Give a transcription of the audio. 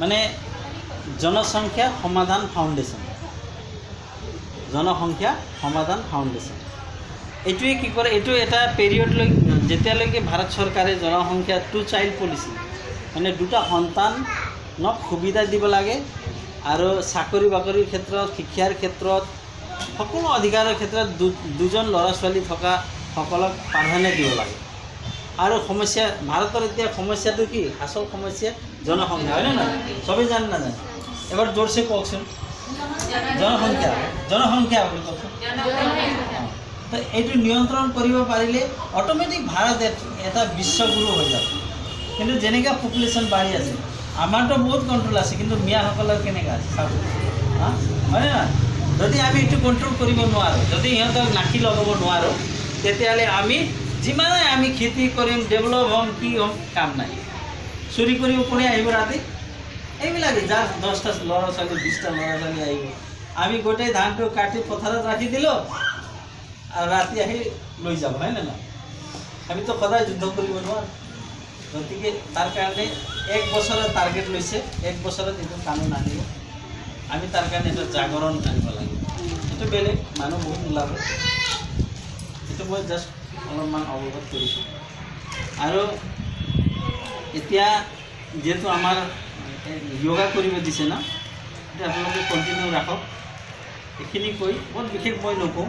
মানে জনসংখ্যা সমাধান ফাউণ্ডেশ্যন, জনসংখ্যা সমাধান ফাউণ্ডেশ্যন এইটোৱে কি কৰে, এইটো এটা পিৰিয়ডলৈ যেতিয়ালৈকে ভাৰত চৰকাৰে জনসংখ্যা 2 চাইল্ড পলিচি মানে 2টা সন্তানক সুবিধা দিব লাগে আৰু চাকৰি বাকৰিৰ ক্ষেত্ৰত, শিক্ষাৰ ক্ষেত্ৰত, সকলো অধিকাৰৰ ক্ষেত্ৰত 2জন ল'ৰা ছোৱালী থকা সকলক প্ৰাধান্য দিব লাগে। আৰু সমস্যা ভাৰতৰ এতিয়া সমস্যাটো কি, আচল সমস্যা জনসংখ্যা, হয়নে নহয়? চবেই জানে নাজানে? এবাৰ জোৰছে কওকচোন, জনসংখ্যা, জনসংখ্যা বুলি কওকচোন। তো এইটো নিয়ন্ত্ৰণ কৰিব পাৰিলে অট'মেটিক ভাৰত এটা বিশ্বগুৰু হৈ যাব। কিন্তু যেনেকৈ পপুলেশ্যন বাঢ়ি আছে, আমাৰতো বহুত কণ্ট্ৰল আছে, কিন্তু মিয়াসকলৰ কেনেকৈ আছে চাব, হয়নে নহয়? যদি আমি এইটো কণ্ট্ৰল কৰিব নোৱাৰোঁ, যদি সিহঁতক নাকি লগাব নোৱাৰোঁ, তেতিয়াহ'লে আমি যিমানে আমি খেতি কৰিম, ডেভেলপ হ'ম, কি হ'ম, কাম নাই। চুৰি কৰিব কোনে আহিব ৰাতি? এইবিলাকে যাৰ 10টা ল'ৰা ছোৱালী, 20টা ল'ৰা ছোৱালী আহিব, আমি গোটেই ধানটো কাটি পথাৰত ৰাখি দিলোঁ আৰু ৰাতি আহি লৈ যাব, হয়নে নহয়? আমিতো সদায় যুদ্ধ কৰিব নোৱাৰোঁ। গতিকে তাৰ কাৰণে 1 বছৰৰ টাৰ্গেট লৈছে, 1 বছৰত এইটো কানুন আনিব। আমি তাৰ কাৰণে এটা জাগৰণ আনিব লাগিব। এইটো বেলেগ মানুহ বহুত ওলাব, এইটো মই জাষ্ট অলপমান অৱগত কৰিছোঁ। আৰু এতিয়া যিহেতু আমাৰ য়োগা কৰিব দিছে না, এতিয়া আপোনালোকে কণ্টিনিউ ৰাখক। এইখিনি কৈ বৰ বিশেষ মই নকওঁ।